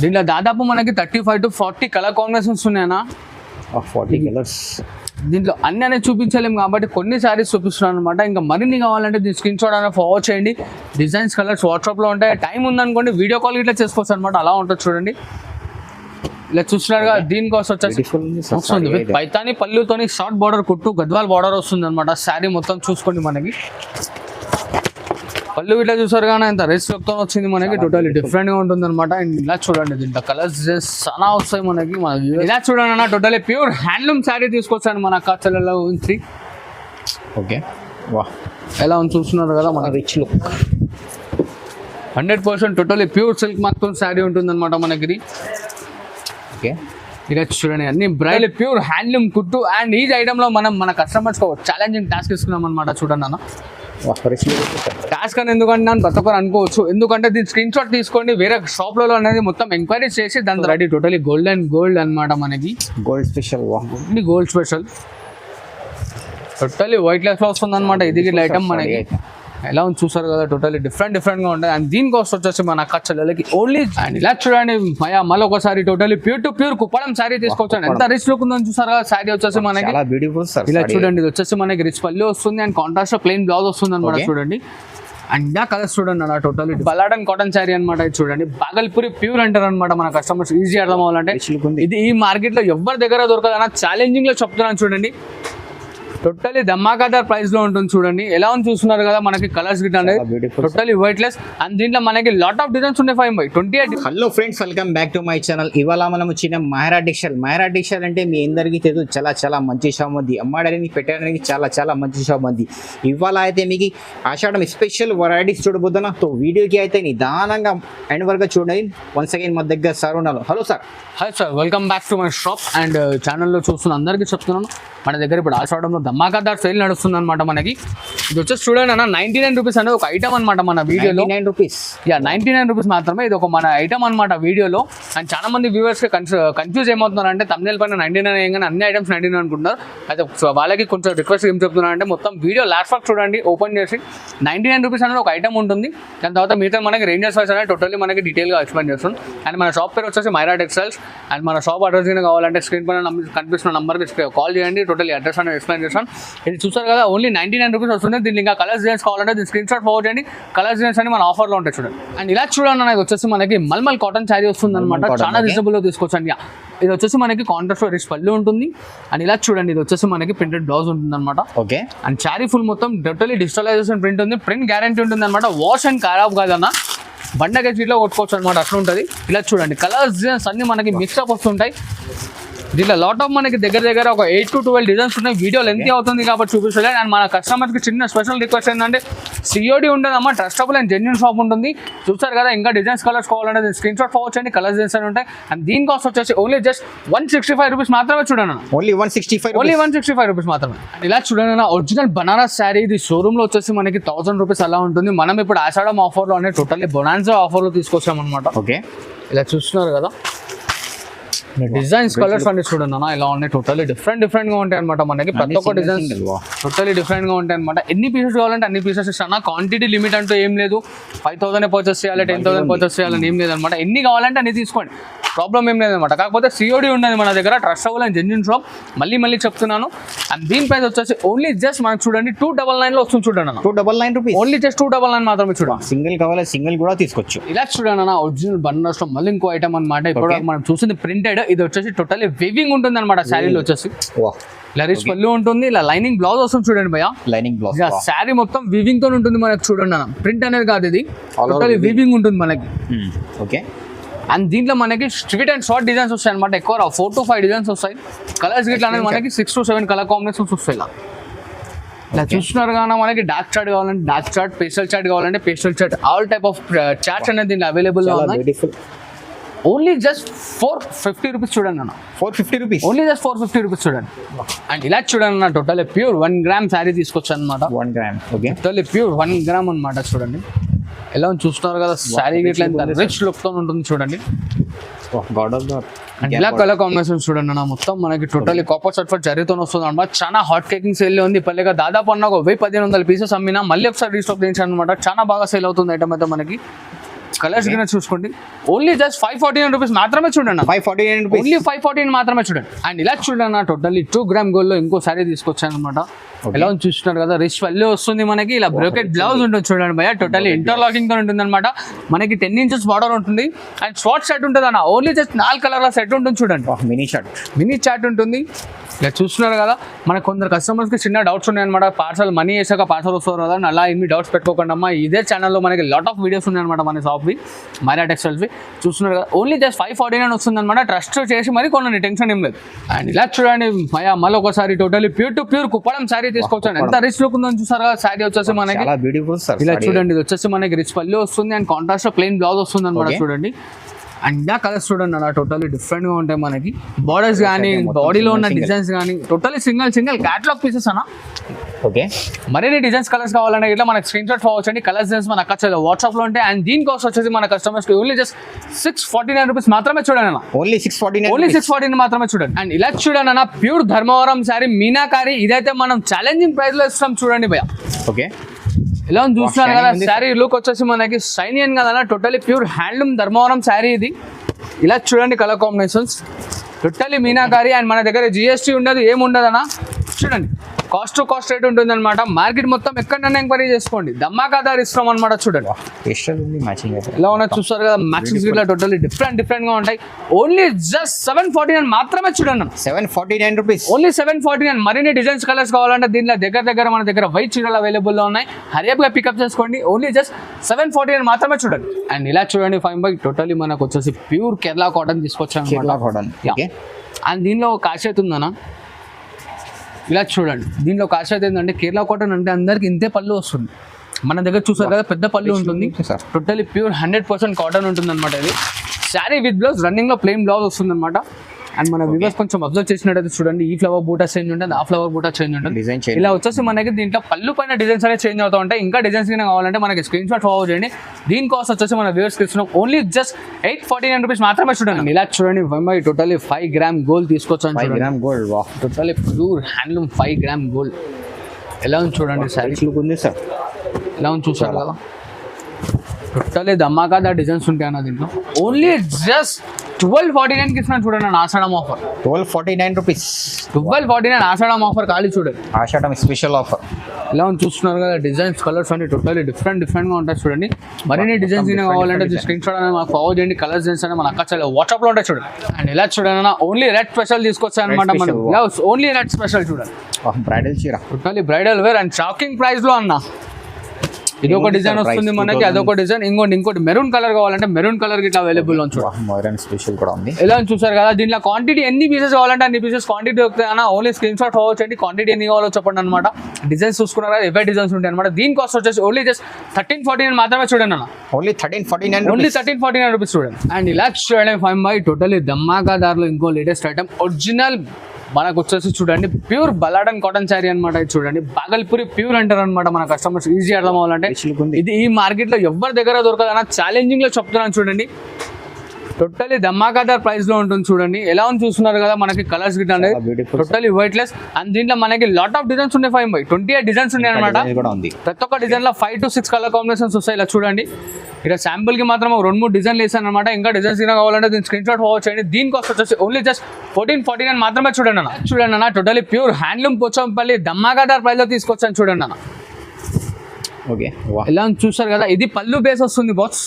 దీంట్లో దాదాపు మనకి 35 to 40 కలర్ కాంబినేషన్స్ ఉన్నాయన్నా. 40 కలర్స్. దీంట్లో అన్ని అనేది చూపించలేము కాబట్టి కొన్ని సారీస్ చూపిస్తున్నాను అనమాట. ఇంకా మరిన్ని కావాలంటే దీని స్క్రీన్ షాట్ అనేది ఫార్వర్డ్ చేయండి. డిజైన్స్ కలర్స్ వాట్సాప్లో ఉంటాయి. టైం ఉందనుకోండి వీడియో కాల్ ఇట్లా చేసుకోవచ్చు అనమాట. అలా ఉంటుంది చూడండి. ఇలా చూస్తున్నారుగా దీనికోసం వచ్చేసి వస్తుంది విత్ పైతాని పళ్ళుతోని షార్ట్ బార్డర్ కుట్టు గద్వాల్ బార్డర్ వస్తుంది అనమాట. శారీ మొత్తం చూసుకోండి. మనకి పళ్ళు ఇట్లా చూసారు కానీ ఎంత రిచ్ లుక్తో వచ్చింది. మనకి టోటల్లీ డిఫరెంట్ గా ఉంటుంది అనమాట. అండ్ ఇలా చూడండి దీంట్లో కలర్స్ చాలా వస్తాయి మనకి. ఇలా చూడండి అన్న టోటల్లీ ప్యూర్ హ్యాండ్లూమ్ శారీ తీసుకొచ్చాను మన అక్క చెల్లెల గురించి. ఓకే వా ఎలా ఉంది చూస్తున్నారు కదా మన rich look. 100% totally pure silk మాత్రం శారీ ఉంటుంది అనమాట మనకి. ఓకే ఇలా చూడండి అన్ని బ్రైల్ ప్యూర్ హ్యాండ్లూమ్ కుట్టు. అండ్ ఈ ఐటమ్ లో మనం మన కస్టమర్స్ ఛాలెంజింగ్ టాస్క్ ఇస్తున్నాం అనమాట. చూడండి అన్న టాస్క్ అని ఎందుకంటే నన్ను ప్రతి ఒక్కరు అనుకోవచ్చు. ఎందుకంటే దీని స్క్రీన్ షాట్ తీసుకోండి. వేరే షాప్లలో అనేది మొత్తం ఎంక్వైరీ చేసి దాని ready totally gold and gold అనమాట. మనకి gold special. Gold special totally white less లో వస్తుంది అనమాట. ఇది ఐటమ్ మనకి ఎలా ఉంది చూసారు కదా. టోటల్లీ డిఫరెంట్ గా ఉంటాయి. అండ్ దీనికోసం వచ్చేసి మన అక్క చెల్లెలకి ఓన్లీ. అండ్ ఇలా చూడండి మళ్ళీ ఒకసారి totally pure to pure Kuppadam sari తీసుకొచ్చాను. ఎంత రిచ్ లుక్ ఉందని చూసారు కదా. శారీ వచ్చేసి మనకి ఇలా చూడండి. ఇది వచ్చేసి మనకి రిచ్ పల్లి వస్తుంది. అండ్ కాంట్రాస్ట్ ప్లేన్ బ్లౌజ్ వస్తుంది అనమాట. చూడండి అండ్ ఇలా కలర్స్ చూడండి అన్న. టోటల్లీ బలాడన్ కాటన్ శారీ అనమాట. ఇది చూడండి బాగల్పూరి ప్యూర్ అంటారు అనమాట మన కస్టమర్స్. ఈజీ అర్థం అవ్వాలంటే ఇది ఈ మార్కెట్ లో ఎవరి దగ్గర దొరకదు అన్న. ఛాలెంజింగ్ లో చెప్తున్నాను చూడండి. టోటల్లీ ధమాకాదార్ ప్రైస్ లో ఉంటుంది చూడండి. ఎలా ఉంది చూస్తున్నారు కదా. మనకి కలర్స్ గిట్ అనేది టోటల్లీ వైట్ లెస్. అండ్ దీంట్లో మనకి లాట్ ఆఫ్ డిజైన్స్ ఉన్నాయి. 5/28. Hello friends, welcome back to my channel. ఇవాళ మనం వచ్చిన మహారా టెక్స్టైల్ అంటే మీ అందరికీ తెలుసు చాలా మంచి షాప్ ఉంది. అమ్మడానికి పెట్టడానికి చాలా మంచి షాప్ ఉంది. ఇవాళ అయితే మీకు ఆషాఢం స్పెషల్ వెరైటీస్ చూడబోతున్నా. సో వీడియోకి అయితే నిదానంగా ఎండ్ వరకు చూడండి. వన్స్ అగైన్ మా దగ్గర సార్ ఉన్నారు. Hello sir. Hi sir, welcome back to my shop. And ఛానల్లో చూస్తున్న అందరికీ చెప్తున్నాను, మన దగ్గర ఇప్పుడు ఆషాఢంలో ధమాకాదార్ సేల్ నడుస్తుంది అనమాట. మనకి ఇది వచ్చేసి చూడండి అన్న 99 రూపీస్ అనేది ఒక ఐటమ్ అనమాట మన వీడియోలో. 99 రూపీస్. 99 రూపీస్ మాత్రమే. ఇది ఒక మన ఐటమ్ అనమాట వీడియోలో. అండ్ చాలా మంది వ్యూవర్స్ కన్ఫ్యూజ్ ఏమవుతున్నారు అంటే తమ్నేల్ పైన 99 ఏం కానీ అన్ని ఐటమ్స్ 99 అనుకుంటున్నారు. అయితే వాళ్ళకి కొంచెం రిక్వెస్ట్ ఏం చెప్తున్నారు అంటే మొత్తం వీడియో లాస్ట్ వరకు చూడండి. ఓపెన్ చేసి 99 రూపీస్ అనేది ఒక ఐటమ్ ఉంటుంది. దాని తర్వాత మిగతా మనకి రేంజెస్ వైస్ అనేది టోటల్లీ మనకి డీటెయిల్గా ఎక్స్ప్లెయిన్ చేస్తుంది. అండ్ మన షాప్ పేరు వచ్చేసి మైరా టెక్స్టైల్స్. అండ్ మన షాప్ అడ్రస్ కావాలంటే స్క్రీన్ పైన కనిపిస్తున్న నంబర్కి కాల్ చేయండి. టోటల్ అడ్రస్ అనేది ఎక్స్ప్లెయిన్ చేస్తాను. ఇది చూసారు కదా ఓన్లీ 99 రూపీస్ వస్తుంది. దీనికి ఇంకా కలర్స్ డిజైన్స్ కావాలంటే దీని స్క్రీన్ షాట్ ఫార్వర్డ్ చేయండి. కలర్స్ డిజైన్స్ అని మన ఆఫర్లో ఉంటాయి చూడండి. అండ్ ఇలా చూడండి అనేది వచ్చేసి మనకి మల్మల్ కాటన్ శారీ వస్తుంది అనమాట. చాలా రీజనబుల్గా తీసుకోవచ్చండి. ఇది వచ్చేసి మనకి కాంట్రాస్ట్ రిచ్ పళ్ళు ఉంటుంది. అండ్ ఇలా చూడండి ఇది వచ్చేసి మనకి ప్రింటెడ్ బ్లౌజ్ ఉంటుంది అనమాట. ఓకే. అండ్ శారీ ఫుల్ మొత్తం టోటలీ డిజిటలైజేషన్ ప్రింట్ ఉంది. ప్రింట్ గ్యారంటీ ఉంటుంది అనమాట. వాష్ అండ్ ఖరాబ్ కాదన్న. బండగా ఇట్లా కొట్టుకోవచ్చు అనమాట. అట్లా ఉంటుంది. ఇలా చూడండి కలర్స్ డిజైన్స్ అన్ని మనకి మిక్స్అప్ వస్తుంటాయి. దీంట్లో లాట్ ఆఫ్ మనకి దగ్గర ఒక 8 to 12 డిజైన్స్ ఉన్నాయి. వీడియో లెంత్ అవుతుంది కాబట్టి చూపిస్తలేదు. అండ్ మన కస్టమర్కి చిన్న స్పెషల్ రిక్వెస్ట్ ఏంటంటే సిఓడి ఉంటుందమ్మా. ట్రస్టబుల్ అండ్ జెన్యూన్ షాప్ ఉంటుంది. చూస్తారు కదా. ఇంకా డిజైన్స్ కలర్స్ కావాలంటే స్క్రీన్ షాట్ ఫార్వర్డ్ చేయండి. కలర్స్ డిజైన్స్ అని ఉంటాయి. అండ్ దీని కాస్ట్ వచ్చేసి ఓన్లీ జస్ట్ 165 రూపీస్ మాత్రమే. చూడండి ఓన్లీ 165 రూపీస్ మాత్రమే. ఇలా చూడండి ఒరిజినల్ బనారస్ శారీ. ఇది షోరూమ్ లో వచ్చేసి మనకి 1000 రూపీస్ అలా ఉంటుంది. మనం ఇప్పుడు ఆషాఢం ఆఫర్ లో అనేది టోటల్లీ బొనాన్సా ఆఫర్ లో తీసుకొచ్చాం అనమాట. ఓకే. ఇలా చూస్తున్నారు కదా. డిజైన్స్ కలర్స్ అన్ని చూడండి అన్న ఇలా ఉన్నాయి. టోటల్లీ డిఫరెంట్ గా ఉంటాయి అనమాట. మనకి ప్రతి ఒక్క డిజైన్స్ టోటల్లీ డిఫరెంట్ గా ఉంటాయి అనమాట. ఎన్ని పీసెస్ కావాలంటే అన్ని పీసెస్ ఇస్తాను. క్వాంటిటీ లిమిట్ అంటూ ఏం లేదు. 5,000 పర్చేస్ చేయాలి, 10,000 పర్చేస్ చేయాలని ఏం లేదనమాట. ఎన్ని కావాలంటే అన్ని తీసుకోండి. ప్రాబ్లం ఏం లేదనమాట. కాకపోతే సిఓడి ఉండదు మన దగ్గర. Trustable and genuine shop. మళ్ళీ చెప్తున్నాను. అండ్ దీని ప్రైస్ వచ్చేసి ఓన్లీ జస్ట్ మనకు చూడండి 299 లో వస్తుంది. చూడండి అన్న 299 రూపీస్. ఓన్లీ జస్ట్ 299 మాత్రమే. చూడండి సింగిల్ కావాలి సింగిల్ కూడా తీసుకోవచ్చు. ఇలా చూడండి అన్న ఒరిజినల్ బనారస్ లో మళ్ళీ ఇంకో ఐటమ్ అనమాట. ఇప్పుడు మనం చూసింది ప్రింటెడ్. ఇది వచ్చేసి టోటల్లీ వివింగ్ ఉంటుంది అనమాట. శారీలో వచ్చేసి ఇలా రిచ్ పళ్ళు ఉంటుంది. ఇలా లైనింగ్ బ్లౌజ్ వస్తుంది. చూడండి భయ్యా లైనింగ్ బ్లౌజ్. శారీ మొత్తం వివింగ్ తో ఉంటుంది మనకి. చూడండి అన్న ప్రింట్ అనేది కాదు. ఇది టోటల్లీ వివింగ్ ఉంటుంది మనకి. ఓకే. అండ్ దీంట్లో మనకి స్ట్రీట్ అండ్ షార్ట్ డిజైన్స్ వస్తాయి అనమాట. ఎక్కువ 4 to 5 డిజైన్స్ వస్తాయి. కలర్స్ గిట్లా అనేది మనకి 6 to 7 కలర్ కాంబినేషన్స్ వస్తాయి. ఇలా చూస్తున్నారు కానీ మనకి డార్క్ చార్ట్ కావాలంటే డార్క్ చార్ట్, పేస్టల్ చార్ట్ కావాలంటే pastel chart, all type of charts అనేది దీంట్లో అవైలబుల్ గా ఉన్నాయి. ఓన్లీ జస్ట్ 450 రూపీస్ చూడండి అన్న. 450 రూపీస్. ఓన్లీ జస్ట్ 450 రూపీస్ చూడండి. అండ్ ఇలా చూడండి అన్న టోటల్ ప్యూర్ 1 గ్రామ్ శారీ తీసుకొచ్చాను అనమాట. 1 gram. Okay. Total pure 1 gram అనమాట. చూడండి ఎలా చూస్తున్నారు కదా. శారీ గిట్లా రిచ్ లుక్ తో ఉంటుంది. చూడండి ఇలా కలర్ కాంబినేషన్ చూడండి అన్న. మొత్తం మనకి టోటల్లీ కాపర్ సర్ఫర్ జరీతో వస్తుంది అనమాట. చాలా హాట్ కేకింగ్ సేల్ ఉంది. పల్లెగా దాదాపు అన్న ఒక 1000-1500 పీసెస్ అమ్మినా మళ్ళీ ఒకసారి రీస్టాక్ చేయించాను అనమాట. చాలా బాగా సేల్ అవుతుంది ఐటమ్ అయితే మనకి. కలర్స్ కింద చూసుకోండి ఓన్లీ జస్ట్ 549 రూపీస్ మాత్రమే చూడండి 549 రూపీస్ ఓన్లీ 514 మాత్రమే చూడండి. అండ్ ఇలా చూడండి టోటల్లీ 2 గ్రామ్ గోల్డ్ లో ఇంకో సారీ తీసుకొచ్చాను అనమాట. ఎలా ఉంది చూస్తున్నారు కదా, రిచ్ వల్లే వస్తుంది మనకి. ఇలా బ్రోకెట్ బ్లౌజ్ ఉంటుంది చూడండి భయ, టోటల్లీ ఇంటర్లాకింగ్ తో ఉంటుంది అనమాట. మనకి 10 ఇంచెస్ బార్డర్ ఉంటుంది అండ్ షార్ట్ సెట్ ఉంటుంది అన్న. ఓన్లీ జస్ట్ 4 కలర్ల సెట్ ఉంటుంది చూడండి. మినీ చాట్ ఉంటుంది. ఇలా చూస్తున్నారు కదా, మనకు కొందరు కస్టమర్స్ కి చిన్న డౌట్స్ ఉన్నాయి అనమాట. పార్సల్ మనీ వేసాక పార్సల్ వస్తారు కదా, అలా ఎన్ని డౌట్స్ పెట్టుకోకండి అమ్మా. ఇదే ఛానల్లో మనకి లాట్ ఆఫ్ వీడియోస్ ఉన్నాయి అనమాట మన షాప్వి, మైరా టెక్స్టైల్స్వి. చూస్తున్నారు కదా, ఓన్లీ జస్ట్ 549 వస్తుంది అనమాట. ట్రస్ట్ చేసి మరి కొన్ని టెన్షన్ ఏం లేదు. అండ్ ఇలా చూడండి భయ, మళ్ళీ ఒకసారి totally pure to pure Kuppadam sari తీసుకోవచ్చు. ఎంత రిచ్ లుక్ ఉందని చూసారు కదా శారీ వచ్చేసి మనకి. ఇలా చూడండి, ఇది వచ్చేసి మనకి రిచ్ పల్లి వస్తుంది అండ్ కాంట్రాస్ట్ ప్లెయిన్ బ్లౌజ్ వస్తుంది అనమాట. చూడండి అండ్ ఇలా కలర్స్ చూడండి అలా టోటల్లీ డిఫరెంట్ గా ఉంటాయి మనకి. బార్డర్స్ కానీ బాడీలో ఉన్న డిజైన్స్ కానీ టోటల్లీ సింగిల్ క్యాటలాగ్ పీసెస్ అన్న. ఓకే, మరిన్ని డిజైన్స్ కలర్స్ కావాలంటే ఇట్లా మనకి స్క్రీన్ షాట్ ఫార్వర్డ్ చేయండి. కలర్స్ డిజైన్స్ మన అక్కడ వాట్సాప్ లో ఉంటాయి. అండ్ దీని కాస్ట్ వచ్చేసి మన కస్టమర్స్ కి ఓన్లీ జస్ట్ 649 రూపీస్ మాత్రమే చూడండి అన్న. ఓన్లీ 649 మాత్రమే చూడండి. అండ్ ఇలా చూడండి అన్న, ప్యూర్ ధర్మవరం శారీ మీనాకారి. ఇదైతే మనం ఛాలెంజింగ్ ప్రైస్ లో ఇస్తాం చూడండి భయ. ఓకే, ఇలా చూస్తున్నారు కదా, శారీ లుక్ వచ్చేసి మనకి షైనియన్ కదా, totally pure handloom Dharmavaram sari ఇది. ఇలా చూడండి colour combinations totally meenakari. And మన దగ్గర జిఎస్టీ ఉండదు, ఏముండదు అన్న. చూడండి కాస్ట్ టు కాస్ట్ రేట్ ఉంటుంది అనమాట. మార్కెట్ మొత్తం ఎక్కడైనా ఎంక్వైరీ చేసుకోండి, ధమాకా ధర ఇస్తాం అనమాట. చూడండి ఇలా ఉన్నది చూస్తారు కదా, మ్యాచింగ్స్ ఇట్లా టోటల్లీ డిఫరెంట్ గా ఉంటాయి. ఓన్లీ జస్ట్ 749 మాత్రమే చూడండి. 749 రూపీస్, ఓన్లీ 749. మరిన్ని డిజైన్స్ కలర్స్ కావాలంటే దీనిలో దగ్గర మన దగ్గర వైట్ చీరలు అవైలబుల్ లో ఉన్నాయి. హరియప్గా పికప్ చేసుకోండి. ఓన్లీ జస్ట్ 749 మాత్రమే చూడండి. అండ్ ఇలా చూడండి 5 టోటల్లీ మనకు వచ్చేసి ప్యూర్ కేరళ కాటన్ తీసుకొచ్చాను. అండ్ దీనిలో కాషేత్ ఉందన్నా. ఇలా చూడండి, దీనిలో కాషాయత్ ఏంటంటే కేరళ కాటన్ అంటే అందరికి ఇంతే పళ్ళు వస్తుంది. మన దగ్గర చూసారు కదా, పెద్ద పళ్ళు ఉంటుంది. టోటలీ ప్యూర్ 100% కాటన్ ఉంటుంది అనమాట. ఇది శారీ విత్ బ్లౌజ్, రన్నింగ్ లో ప్లెయిన్ బ్లౌజ్ వస్తుంది అనమాట. అండ్ మన వ్యూవర్స్ కొంచెం అబ్జర్వ్ చేసినట్టయితే చూడండి, ఈ ఫ్లవర్ బూటా చేంజ్ ఉంటుంది, ఆ ఫ్లవర్ బూటా చేంజ్ ఉంటుంది. ఇలా వచ్చేసి మనకి దీంట్లో పళ్ళు పైన డిజైన్స్ అనేది చేంజ్ అవుతూ ఉంటాయి. ఇంకా డిజైన్స్ కింద కావాలంటే మనకి స్క్రీన్ షాట్ ఫార్వర్డ్ చేయండి. దీని కాస్ట్ వచ్చేసి మన వ్యూవర్స్కి ఇస్తున్నాం ఓన్లీ జస్ట్ 849 రూపీస్ మాత్రమే చూడండి. ఇలా చూడండి టోటలీ 5 గ్రామ్ గోల్డ్ తీసుకొచ్చాను. 5 gram gold, totally pure handloom 5 gram gold. ఎలా ఉంది చూడండి శారీ లుక్ ఉంది సార్. ఎలా ఉంది చూసారు కదా, టోటలీ ధమాకా డిజైన్స్ ఉంటాయి అన్న దీంట్లో. ఓన్లీ జస్ట్ 1249 కి ఇస్తున్నాను చూడండి ఆషాఢం ఆఫర్. 1249 రూపీస్, 1249 ఆషాఢం ఆఫర్ ఖాళీ చూడండి. ఆషాఢం స్పెషల్ ఆఫర్. ఎలా ఉంది చూస్తున్నారు కదా, డిజైన్స్ కలర్స్ అన్ని టోటల్లీ డిఫరెంట్ గా ఉంటాయి చూడండి. మరిన్ని డిజైన్స్ కావాలంటే స్క్రీన్ షాట్ అనేది మాకు ఫార్వర్డ్ చేయండి. కలర్స్ డిజైన్స్ అనేది మన అక్కడ వాట్సాప్ లో ఉంటాయి చూడండి. అండ్ ఇలా చూడండి ఓన్లీ రెడ్ స్పెషల్ తీసుకొచ్చాను అనమాట. మనం ఓన్లీ రెడ్ స్పెషల్ చూడండి, బ్రైడల్ చీర, totally bridal wear and shocking price లో అన్న. ఇది ఒక డిజైన్ వస్తుంది మనకి, అదొక డిజైన్. ఇంకోటి మెరూన్ కలర్ కావాలంటే మెరూన్ కలర్ ఇట్లా అవైలబుల్ స్పెషల్ కూడా ఉంది. ఎలా చూసారు కదా, దీంట్లో క్వాంటిటీ ఎన్ని పీసెస్ కావాలంటే అన్ని పీసెస్ క్వాంటిటీ దొరుకుతాయి అన్న. ఓన్లీ స్క్రీన్ షాట్ ఫార్వర్డ్ చేయండి, క్వాంటిటీ ఎన్ని కావాలో చెప్పండి అనమాట. డిజైన్స్ చూసుకున్నారు కదా, ఎవరి డిజైన్స్ ఉంటాయి అనమాట. దీని కాస్ట్ వచ్చేసి ఓన్లీ జస్ట్ 1349 మాత్రమే చూడండి అన్న. ఓన్లీ 1349 రూపీస్ చూడండి. అండ్ ఇలా చూడండి 5 టోటలీ ధమాకా దారిలో ఇంకో లేటెస్ట్ ఐటమ్ ఒరిజినల్ మనకు వచ్చేసి చూడండి ప్యూర్ బలాడన్ కాటన్ శారీ అనమాట. ఇది చూడండి బాగల్పూరి ప్యూర్ అంటారు అనమాట మన కస్టమర్స్ ఈజీ అర్థం అవ్వాలంటే. ఇది ఈ మార్కెట్ లో ఎవరి దగ్గర దొరకదు అన్న, ఛాలెంజింగ్ లో చెప్తున్నాను చూడండి. టోటలీ ధమాకాదార్ ప్రైస్ లో ఉంటుంది చూడండి. ఎలా ఉంది చూస్తున్నారు కదా, మనకి కలర్స్ గిట్ అనేది టోటలీ వైట్ లెస్. అండ్ దీంట్లో మనకి లాట్ ఆఫ్ డిజైన్స్ ఉన్నాయి. 28 డిజైన్స్ ఉన్నాయి అనమాట. ప్రతి ఒక్క డిజైన్ లో 5 to 6 కలర్ కాంబినేషన్స్ వస్తాయి. ఇలా చూడండి, ఇక్కడ శాంపుల్ కి మాత్రం 2-3 డిజైన్లు వేసాను అనమాట. ఇంకా డిజైన్స్ కావాలంటే దీని స్క్రీన్ షాట్ ఫార్వర్డ్ చేయండి. దీని కాస్ట్ వచ్చేసి ఓన్లీ జస్ట్ 1449 మాత్రమే చూడండి అన్న. టోటలీ ప్యూర్ హ్యాండ్లూమ్ పోచంపల్లి ధమాకాదార్ ప్రైస్ లో తీసుకొచ్చాను చూడండి అన్న. ఓకే, ఎలా చూసారు కదా, ఇది పళ్ళు బేస్ వస్తుంది బాస్.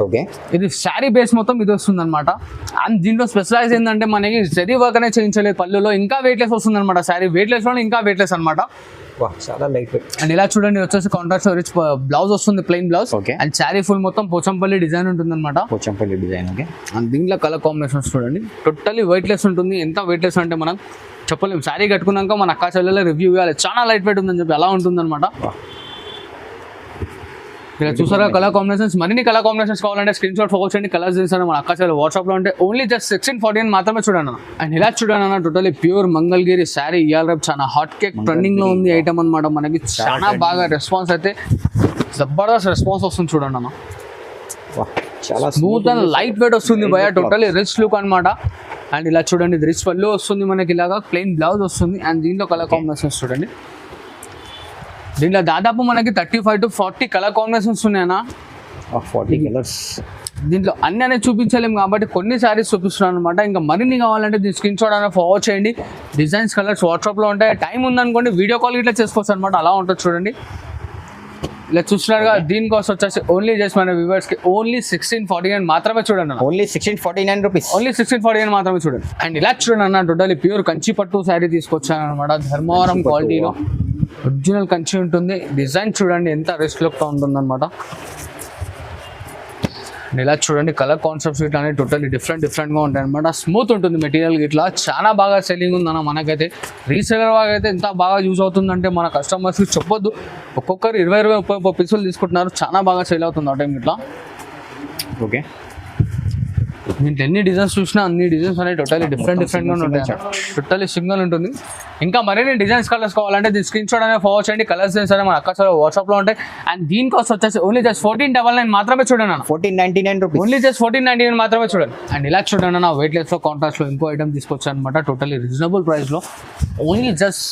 ఓకే, ఇది శారీ బేస్ మొత్తం ఇది వస్తుంది అనమాట. అండ్ దీంట్లో స్పెషలైజ్ ఏంటంటే మనకి జరీ వర్క్ అనేది చేయించలేదు పళ్ళులో, ఇంకా వెయిట్లెస్ వస్తుంది అనమాట. శారీ వెయిట్లెస్ లో ఇంకా వెయిట్లెస్ అనమాట. చాలా లైట్ వెయిట్. అండ్ ఇలా చూడండి వచ్చేసి కాంట్రాస్ట్ రిచ్ బ్లౌజ్ వస్తుంది, plain blouse. And sari full మొత్తం పోచంపల్లి డిజైన్ ఉంటుంది అనమాట. పోచంపల్లి డిజైన్. ఓకే, అండ్ దీంట్లో కలర్ కాంబినేషన్స్ చూడండి టోటల్లీ వెయిట్లెస్ ఉంటుంది. ఎంత వెయిట్లెస్ అంటే మనం చెప్పలేము. శారీ కట్టుకున్నాక మన అక్క చెల్లెల రివ్యూ ఇవ్వాలి, చాలా లైట్ వెయిట్ ఉందని చెప్పి అలా ఉంటుంది అనమాట. ఇలా చూసారా కలర్ కాంబినేషన్స్. మరిన్ని కలర్ కాంబినేషన్స్ కావాలంటే స్క్రీన్ షాట్ ఫోకస్ చేయండి. కలర్స్ చేస్తాను మన అక్క చెల్లెల వాట్సాప్ లో ఉంటే ఓన్లీ జస్ట్ 1649 మాత్రమే చూడండి. అండ్ ఇలా చూడండి అన్న, టోటలీ ప్యూర్ మంగళగిరి శారీ. ఇవాళ రేపు చాలా హాట్ కేక్ ట్రెండింగ్ లో ఉంది ఐటమ్ అనమాట. మనకి చాలా బాగా రెస్పాన్స్ అయితే జబర్దస్త్ రెస్పాన్స్ వస్తుంది చూడండి అన్న. చాలా స్మూత్ అండ్ లైట్ వెయిట్ వస్తుంది భయ. టోటలీ రిచ్ లుక్ అనమాట. అండ్ ఇలా చూడండి, ఇది రిచ్ పళ్ళు వస్తుంది మనకి, ఇలాగా ప్లెయిన్ బ్లౌజ్ వస్తుంది. అండ్ దీంట్లో కలర్ కాంబినేషన్స్ చూడండి. దీంట్లో దాదాపు మనకి 35 to 40 కలర్ కాంబినేషన్స్ ఉన్నాయన్నా. 40 కలర్స్. దీంట్లో అన్ని అనేది చూపించలేము కాబట్టి కొన్ని శారీస్ చూపిస్తున్నాను అనమాట. ఇంకా మరిన్ని కావాలంటే దీని స్క్రీన్ షాట్ అనేది ఫార్వర్డ్ చేయండి. డిజైన్స్ కలర్స్ వాట్సాప్లో ఉంటాయి. టైం ఉందనుకోండి వీడియో కాల్ ఇట్లా చేసుకోవచ్చు అనమాట. అలా ఉంటుంది చూడండి. ఇలా చూస్తున్నారుగా దీనికోసం వచ్చేసి ఓన్లీ జస్ట్ మన వ్యూవర్స్కి ఓన్లీ 1649 మాత్రమే చూడండి అన్న. Only 1649 rupees. ఓన్లీ 1649 మాత్రమే చూడండి. అండ్ ఇలా చూడండి అన్న, టోటలీ ప్యూర్ కంచి పట్టు శారీ తీసుకొచ్చాను అనమాట. ధర్మవరం క్వాలిటీలో ఒరిజినల్ కంచి ఉంటుంది. డిజైన్ చూడండి ఎంత రిస్క్ లుక్తో ఉంటుందన్నమాట. ఇలా చూడండి కలర్ కాన్సెప్ట్స్ ఇట్లా అనేది టోటల్లీ డిఫరెంట్గా ఉంటాయి అనమాట. స్మూత్ ఉంటుంది మెటీరియల్ ఇట్లా. చాలా బాగా సెల్లింగ్ ఉందన్న. మనకైతే రీసేలర్ వాగా అయితే ఎంత బాగా యూజ్ అవుతుందంటే మన కస్టమర్స్కి చెప్పొద్దు. ఒక్కొక్కరు 20-30 పీసులు తీసుకుంటున్నారు. చాలా బాగా సేల్ అవుతుంది ఆ టైం ఇట్లా. ఓకే, దీంట్లో ఎన్ని డిజైన్స్ చూసినా అన్ని డిజైన్స్ అనేవి టోటల్లీ డిఫరెంట్గా ఉంటాయి. టోటల్లీ సింగిల్ ఉంటుంది. ఇంకా మరిన్ని డిజైన్స్ కలర్స్ కావాలంటే దీని స్క్రీన్ షాట్ అనేది ఫార్వర్డ్ చేయండి. కలర్స్ సరే మన అక్క వాట్సాప్లో ఉంటాయి. అండ్ దీని కాస్ట్ వచ్చేసి ఓన్లీ జస్ట్ 1499 మాత్రమే చూడండి అన్న. 1499 రూపీస్. ఓన్లీ జస్ట్ 1499 మాత్రమే చూడండి. అండ్ ఇలా చూడండి అన్న, వెయిట్లెస్లో కాంట్రాస్ట్లో ఇంకో ఐటమ్ తీసుకొచ్చాను అనమాట. టోటల్లీ రీజనబుల్ ప్రైస్లో ఓన్లీ జస్ట్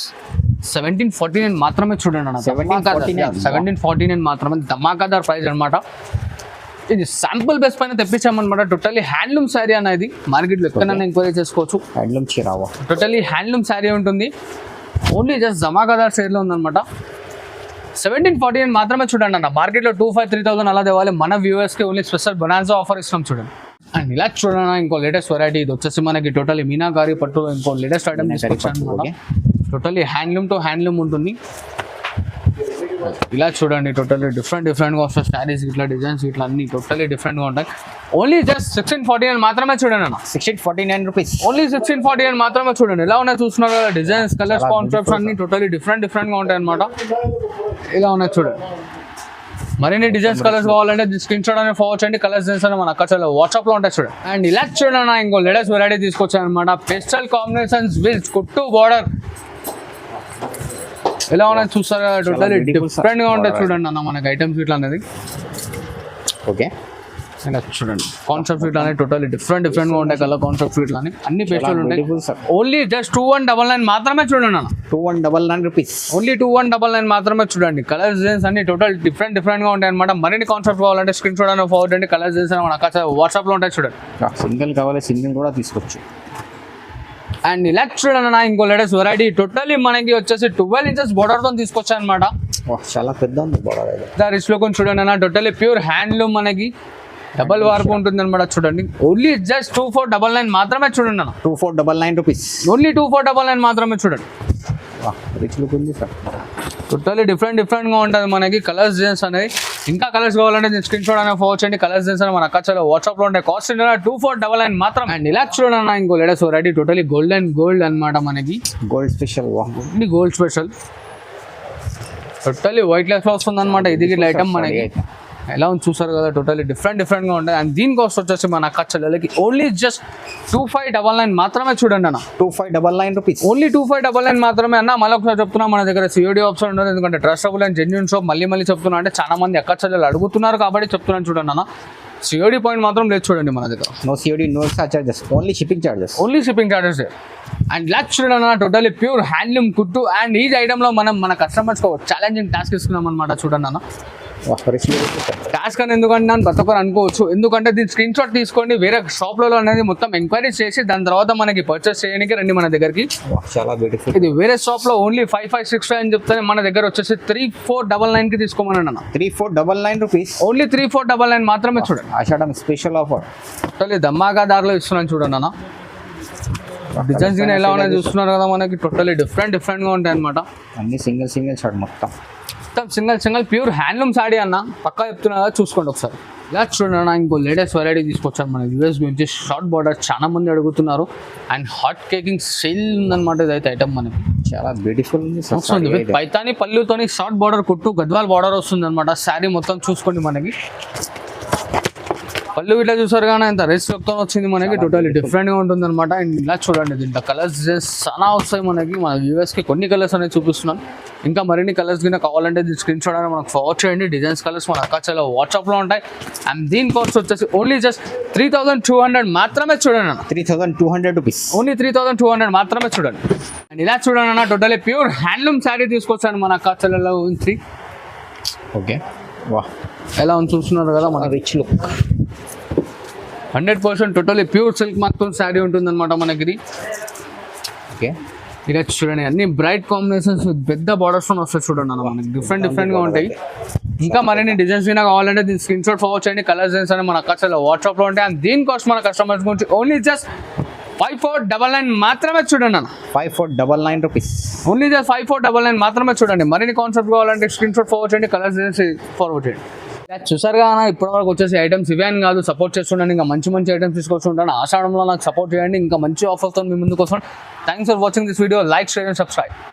1749 మాత్రమే చూడండి అన్న. 1749 మాత్రమే. ధమాకాదార్ ప్రైస్ అనమాట. ఇది శాంపుల్ బేస్ పైన తెప్పించామన్నమాట. టోటల్లీ హ్యాండ్లూమ్ శారీ అనేది మార్కెట్లో ఎక్కడైనా ఎంక్వైరీ చేసుకోవచ్చు. హ్యాండ్లూమ్ చీరావా టోటల్లీ హ్యాండ్లూమ్ శారీ ఉంటుంది. ఓన్లీ జస్ట్ ధమాకాదార్ సేల్లో ఉందన్నమాట. 1749 మాత్రమే చూడండి అన్న. మార్కెట్లో 2500-3000 అలా తేవాలి. మన వ్యూవర్స్కి ఓన్లీ స్పెషల్ బొనాన్సా ఆఫర్ ఇస్తాం చూడండి. అండ్ ఇలా చూడండి ఇంకో లేటెస్ట్ వెరైటీ. ఇది వచ్చేసి మనకి టోటల్లీ మీనాకారి పట్టులో ఇంకో లేటెస్ట్ ఐటమ్ తీసుకొచ్చాను అనమాట. టోటల్లీ హ్యాండ్లూమ్ టు హ్యాండ్లూమ్ ఉంటుంది. ఇలా చూడండి టోటల్లీ డిఫరెంట్గా వస్తాయి శారీస్ ఇట్లా డిజైన్స్ ఇట్లా అన్ని టోటల్లీ డిఫరెంట్గా ఉంటాయి. ఓన్లీ జస్ట్ 1649 మాత్రమే చూడండి అన్న. 1649 రూపీస్. ఓన్లీ 1649 మాత్రమే చూడండి. ఎలా ఉన్నాయి చూస్తున్నారు కదా, డిజైన్స్ కలర్స్ కాన్సెప్ట్స్ అన్ని టోటల్లీ డిఫరెంట్గా ఉంటాయి అనమాట. ఇలా ఉన్నాయి చూడండి. మరిన్ని డిజైన్స్ కలర్స్ కావాలంటే స్క్రీన్ షాట్ అనేది ఫార్వర్డ్ చేయండి. కలర్స్ డిజైన్స్ అని మన అక్క వాట్సాప్లో ఉంటాయి చూడండి. అండ్ ఇలా చూడండి ఇంకో లేటెస్ట్ వెరైటీ తీసుకొచ్చాను అనమాట. పెస్టల్ కాంబినేషన్స్ విత్ కుట్టు బార్డర్. ఎలా ఉన్నాయి చూస్తారా, టోటల్లీ డిఫరెంట్గా ఉంటాయి చూడండి అన్న మనకి ఐటమ్స్ ఇట్లా అనేది. ఓకే, ఇలా చూడండి కాన్సెప్ట్స్ ఇట్లా అనేది టోటల్లీ డిఫరెంట్గా ఉంటాయి. కలర్ కాన్సెప్ట్స్ ఇట్లా అని అన్ని పేస్టులు ఉంటాయి. ఓన్లీ జస్ట్ 2199 మాత్రమే చూడండి అన్న. 2199 రూపీస్. ఓన్లీ 2199 మాత్రమే చూడండి. కలర్ డిజైన్స్ అన్ని టోటల్ డిఫరెంట్గా ఉంటాయి అనమాట. మరిన్ని కాన్సెప్ట్ కావాలంటే స్క్రీన్ షాట్ అనేది ఫార్వర్డ్ అండి. కలర్ డిజైన్స్ మన అక్క వాట్సాప్లో ఉంటాయి చూడండి. సింగిల్ కావాలి, సింగిల్ కూడా తీసుకోవచ్చు. అండ్ ఇలా చూడండి అన్న ఇంకో లేటెస్ట్ వెరైటీ. టోటల్లీ మనకి వచ్చేసి 12 ఇంచెస్ బోర్డర్తో తీసుకొచ్చాను అనమాట. చాలా పెద్ద ఉంది బోర్డర్. రిచ్ లో కొంచెం చూడండి అన్న. టోటల్లీ ప్యూర్ హ్యాండ్లూమ్ మనకి డబల్ వార్పు ఉంటుంది అనమాట. చూడండి ఓన్లీ జస్ట్ 2499 మాత్రమే చూడండి అన్న. 2499 రూపీస్. ఓన్లీ 2499 మాత్రమే చూడండి. రిచ్ లుక్ ఉంది సార్. టోటల్లీ డిఫరెంట్గా ఉంటుంది మనకి. కలర్స్ డిజైన్స్ అనేది ఇంకా కలర్స్ కావాలంటే నేను స్క్రీన్ షాట్ అనేది ఫార్వర్డ్ చేయండి. కలర్స్ డిజైన్స్ మన అక్క వాట్సాప్లో ఉంటాయి. కాస్ట్ 2499 మాత్రం. అండ్ ఇలా చూడండి అన్న ఇంకో లేటెస్ట్ వెరైటీ. టోటల్లీ గోల్డ్ అనమాట మనకి. Gold special. Gold special totally white less లో వస్తుంది అనమాట. ఇది ఐటమ్ మనకి ఎలా ఉంది చూసారు కదా, టోటల్లీ డిఫరెంట్గా ఉంటాయి. అండ్ దీని కాస్ట్ వచ్చేసి మన అక్క చెల్లెలకి ఓన్లీ జస్ట్ 2599 మాత్రమే చూడండి అన్న. 2599 రూపీస్. ఓన్లీ 2599 మాత్రమే అన్న. మళ్ళీ ఒకసారి చెప్తున్నా, మన దగ్గర COD ఆప్షన్ ఉండదు. ఎందుకంటే ట్రస్టబుల్ అండ్ జెన్యూన్ షాప్. మళ్ళీ చెప్తున్నా అంటే చాలా మంది అక్క చెల్లెలు అడుగుతున్నారు కాబట్టి చెప్తున్నాను చూడండి అన్న. COD పాయింట్ మాత్రం లేదు చూడండి మన దగ్గర. No COD, no charges, only shipping charges. Only shipping charges. And ఇలా చూడండి అన్న టోటల్లీ ప్యూర్ హ్యాండ్లూమ్ కుట్టు. అండ్ ఈ ఐటెంలో మనం మన కస్టమర్స్కి ఛాలెంజింగ్ టాస్క్ ఇస్తున్నాం అనమాట. చూడండి అన్న టాస్క్ అని ఎందుకంటే ప్రతి ఒక్కరు అనుకోవచ్చు. ఎందుకంటే దీని స్క్రీన్ షాట్ తీసుకోండి. వేరే షాప్లలో అనేది మొత్తం ఎంక్వైరీ చేసి దాని తర్వాత మనకి పర్చేస్ చేయడానికి రండి మన దగ్గరికి. చాలా బ్యూటిఫుల్. ఇది వేరే షాప్లో ఓన్లీ 5565 అని చెప్తే మన దగ్గర వచ్చేసి 3499 తీసుకోమని అన్న. 3499 రూపీస్. ఓన్లీ 3499 మాత్రమే చూడండి. ఆషాఢం స్పెషల్ ఆఫర్. టోటల్లీ ధమాకాదార్లో ఇస్తున్నాను చూడండి అన్న. డిజైన్స్ ఎలా ఉన్నాయి చూస్తున్నారు కదా, మనకి టోటల్లీ డిఫరెంట్గా ఉంటాయి అనమాట. అన్ని సింగిల్ షాట్ మొత్తం సింగిల్ ప్యూర్ హ్యాండ్లూమ్ సాడీ అన్న. పక్కా చెప్తున్నా కదా, చూసుకోండి ఒకసారి. ఇలా చూడండి ఇంకో లేటెస్ట్ వెరైటీ తీసుకొచ్చాను మన US గురించి. షార్ట్ బార్డర్ చాలా మంది అడుగుతున్నారు. అండ్ హాట్ కేకింగ్ సేల్ ఉందన్నమాట. ఇదైతే ఐటమ్ మనకి చాలా బ్యూటిఫుల్ వస్తుంది. విత్ పైతాని పళ్ళుతోని షార్ట్ బార్డర్ కుట్టు గద్వాల్ బార్డర్ వస్తుంది అనమాట. శారీ మొత్తం చూసుకోండి మనకి. పళ్ళు ఇట్లా చూసారు కానీ ఇంత రిచ్ లుక్తో వచ్చింది మనకి. టోటల్లీ డిఫరెంట్గా ఉంటుంది అనమాట. అండ్ ఇలా చూడండి దీంట్లో కలర్స్ చాలా వస్తాయి మనకి. మన వ్యూవర్స్కి కొన్ని కలర్స్ అనేది చూపిస్తున్నాను. ఇంకా మరిన్ని కలర్స్ కింద కావాలంటే దీని స్క్రీన్ షాట్ అనేది మనకు ఫార్వర్డ్ చేయండి. డిజైన్స్ కలర్స్ మన అక్క చాలా వాట్సాప్లో ఉంటాయి. అండ్ దీని కాస్ట్ వచ్చేసి ఓన్లీ జస్ట్ 3200 మాత్రమే చూడండి అన్న. 3200 రూపీస్. ఓన్లీ 3200 మాత్రమే చూడండి. అండ్ ఇలా చూడండి అన్న టోటల్లీ ప్యూర్ హ్యాండ్లూమ్ శారీ తీసుకొచ్చాను మన అక్క చెల్లెల గురించి. ఓకే, వా ఎలా ఉంది చూస్తున్నారు కదా మన rich look. 100% totally pure silk మాత్రం శారీ ఉంటుంది అనమాట మనకి ఇది. ఓకే ఇక చూడండి అన్ని బ్రైట్ కాంబినేషన్స్ పెద్ద బార్డర్స్ వస్తాయి చూడండి అన్న మనకి డిఫరెంట్ గా ఉంటాయి. ఇంకా మరిన్ని డిజైన్స్ అయినా కావాలంటే దీని స్క్రీన్ షాట్ ఫార్వర్డ్ చేయండి. కలర్ డిజైన్స్ అని మన అక్కడ వాట్సాప్ లో ఉంటాయి. అండ్ దీనికోసం మన కస్టమర్స్ గురించి ఓన్లీ జస్ట్ 5499 మాత్రమే చూడండి అన్న. 5499 రూపీస్. ఓన్లీ జస్ట్ 5499 మాత్రమే చూడండి. మరిన్ని కాన్సెప్ట్ కావాలంటే స్క్రీన్ షాట్ ఫార్వర్డ్ చేయండి. కలర్ డిజైన్స్ ఫార్వర్డ్ చేయండి. చూసారుగా అన్న ఇప్పటివరకు వచ్చేసి ఐటమ్స్ ఇవే అని కాదు, సపోర్ట్ చేస్తుండండి. ఇంకా మంచి ఐటమ్స్ తీసుకొస్తుంటాను. ఆషాఢంలో నాకు సపోర్ట్ చేయండి. ఇంకా మంచి ఆఫర్స్తో మీ ముందుకు వస్తాను. Thanks for watching this video. Like, share and subscribe.